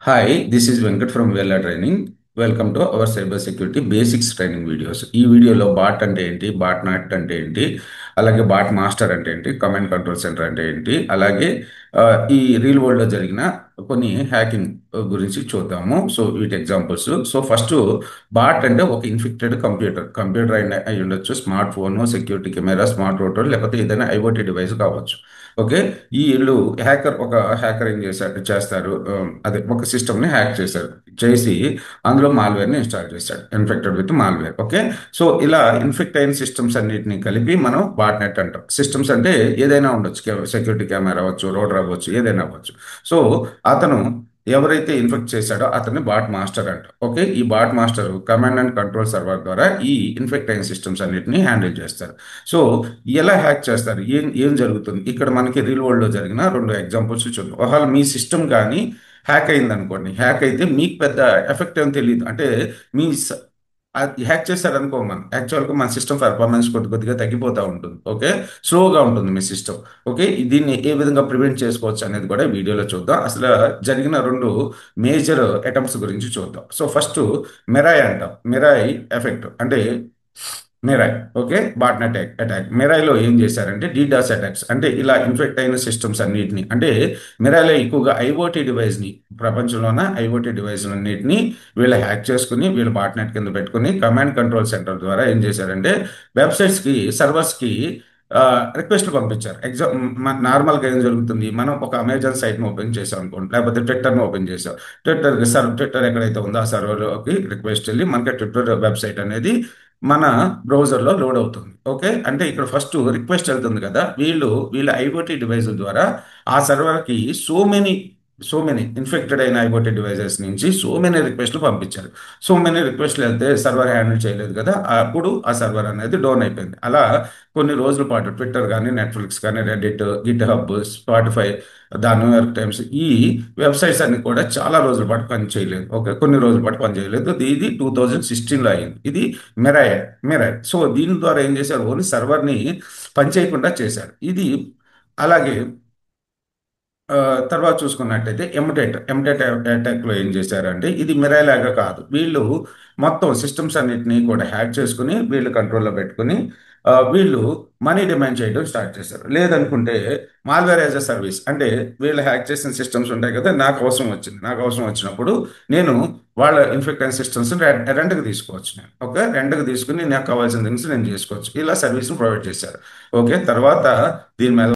Hi, this is Venkat from Vela Training. Welcome to our cyber security basics training videos. ఈ వీడియోలో bat అంటే ఏంటి, bat not అంటే ఏంటి, అలాగే బాట్ మాస్టర్ అంటే ఏంటి, కమాండ్ కంట్రోల్ సెంటర్ అంటే ఏంటి, అలాగే ఆ, ఈ రియల్ వరల్డ్ లో జరిగిన కొన్ని హ్యాకింగ్ గురించి చూద్దాము. సో వీటి ఎగ్జాంపుల్స్. సో ఫస్ట్ బాట్ అంటే ఒక ఇన్ఫెక్టెడ్ కంప్యూటర్ అయి ఉండొచ్చు, smart phone, security camera, smart rotor, లేకపోతే ఏదైనా ఐఓటీ డివైస్ కావచ్చు. ఓకే, ఈ ఇల్లు ఒక హ్యాకర్ ఏం చేస్తారు, అదే ఒక సిస్టమ్ని హ్యాక్ చేసి అందులో మాల్వేర్ని ఇన్స్టాల్ చేశాడు, infected with malware. Okay, so ఇలా ఇన్ఫెక్ట్ అయిన సిస్టమ్స్ అన్నిటిని కలిపి మనం బాట్ నెట్ అంటాం. సిస్టమ్స్ అంటే ఏదైనా ఉండొచ్చు, సెక్యూరిటీ కెమెరా అవ్వచ్చు, రోడర్ అవ్వచ్చు, ఏదైనా అవ్వచ్చు. సో అతను ఎవరైతే ఇన్ఫెక్ట్ చేశాడో అతన్ని బాట్ మాస్టర్ అంట. ఓకే, ఈ bot master command and control server ద్వారా ఈ ఇన్ఫెక్ట్ అయిన సిస్టమ్స్ అన్నిటిని హ్యాండిల్ చేస్తారు. సో ఎలా హ్యాక్ చేస్తారు, ఏం ఏం జరుగుతుంది, ఇక్కడ మనకి రియల్ వరల్డ్ లో జరిగిన రెండు ఎగ్జాంపుల్స్ చూద్దాం. ఒకవేళ మీ సిస్టమ్ కానీ హ్యాక్ అయింది అనుకోండి, హ్యాక్ అయితే మీకు పెద్ద ఎఫెక్ట్ ఏం తెలియదు. అంటే మీ అది హ్యాక్ చేశారనుకో, మనం యాక్చువల్గా మన సిస్టమ్ పర్ఫార్మెన్స్ కొద్దిగా తగ్గిపోతూ ఉంటుంది. ఓకే, స్లోగా ఉంటుంది మీ సిస్టమ్. ఓకే, దీన్ని ఏ విధంగా ప్రివెంట్ చేసుకోవచ్చు అనేది కూడా వీడియోలో చూద్దాం. అసలు జరిగిన రెండు మేజర్ అటెంప్ట్స్ గురించి చూద్దాం. సో ఫస్ట్ మెరాయ్ అంటాం. మెరాయ్ ఎఫెక్ట్ అంటే మెరాయ్. Okay, బాట్నెట్ attack. మెరాయ్లో ఏం చేశారంటే డీడాస్ అటాక్స్, అంటే ఇలా ఇన్ఫెక్ట్ అయిన సిస్టమ్స్ అన్నిటిని, అంటే మెరాయ్లో ఎక్కువగా ఐఓటీ డివైస్ని, ప్రపంచంలోన ఐఓటీ డివైస్ అన్నిటిని వీళ్ళు హ్యాక్ చేసుకుని వీళ్ళు బాట్నెట్ కింద పెట్టుకుని కమాండ్ కంట్రోల్ సెంటర్ ద్వారా ఏం చేశారంటే వెబ్సైట్స్కి, సర్వర్స్కి రిక్వెస్ట్లు పంపించారు. నార్మల్గా ఏం జరుగుతుంది, మనం ఒక అమెజాన్ సైట్ని ఓపెన్ చేసాం అనుకోండి, లేకపోతే ట్విట్టర్ని ఓపెన్ చేసాం. ట్విట్టర్ ఎక్కడైతే ఉందో ఆ సర్వర్లోకి రిక్వెస్ట్ వెళ్ళి మనకి ట్విట్టర్ వెబ్సైట్ అనేది మన బ్రౌజర్లో లోడ్ అవుతుంది. ఓకే, అంటే ఇక్కడ ఫస్ట్ రిక్వెస్ట్ వెళ్తుంది కదా, వీళ్ళ ఐఓటీ డివైస్ ద్వారా ఆ సర్వర్కి సో మెనీ ఇన్ఫెక్టెడ్ అయిన ఐఓటీ డివైజెస్ నుంచి సో మెనీ రిక్వెస్ట్లు పంపించారు. సో మెనీ రిక్వెస్ట్లు వెళ్తే సర్వర్ హ్యాండిల్ చేయలేదు కదా, అప్పుడు ఆ సర్వర్ అనేది డౌన్ అయిపోయింది. అలా కొన్ని రోజుల పాటు ట్విట్టర్ కానీ, నెట్ఫ్లిక్స్ కానీ, Reddit, Git hub, Spotify, the New York times, ఈ వెబ్సైట్స్ అన్ని కూడా చాలా రోజుల పాటు పని చేయలేదు. ఓకే, కొన్ని రోజుల పాటు పని చేయలేదు. ఇది 2016లో అయింది. ఇది మెరాయ్. సో దీని ద్వారా ఏం చేశారు, ఓన్లీ సర్వర్ని పని చేయకుండా చేశారు. ఇది అలాగే ఆ, తర్వాత చూసుకున్నట్టయితే ఎమ్టెట్ అటాక్లో ఏం చేశారంటే ఇది మిరాయ్ లాగా కాదు. వీళ్ళు మొత్తం సిస్టమ్స్ అన్నిటినీ కూడా హ్యాక్ చేసుకుని వీళ్ళు కంట్రోల్లో పెట్టుకుని వీళ్ళు మనీ డిమాండ్ చేయడం స్టార్ట్ చేశారు. లేదనుకుంటే మాల్వేర్ యాజ్ అ సర్వీస్, అంటే వీళ్ళు హ్యాక్ చేసిన సిస్టమ్స్ ఉంటాయి కదా, నాకు అవసరం వచ్చినప్పుడు నేను వాళ్ళ ఇన్ఫెక్ట్ అయిన సిస్టమ్స్ రెంట్కి తీసుకోవచ్చు. నేను ఓకే, రెంట్కి తీసుకుని నాకు కావాల్సిన థింగ్స్ నేను చేసుకోవచ్చు. ఇలా సర్వీస్ని ప్రొవైడ్ చేశారు. ఓకే, తర్వాత దీని మీద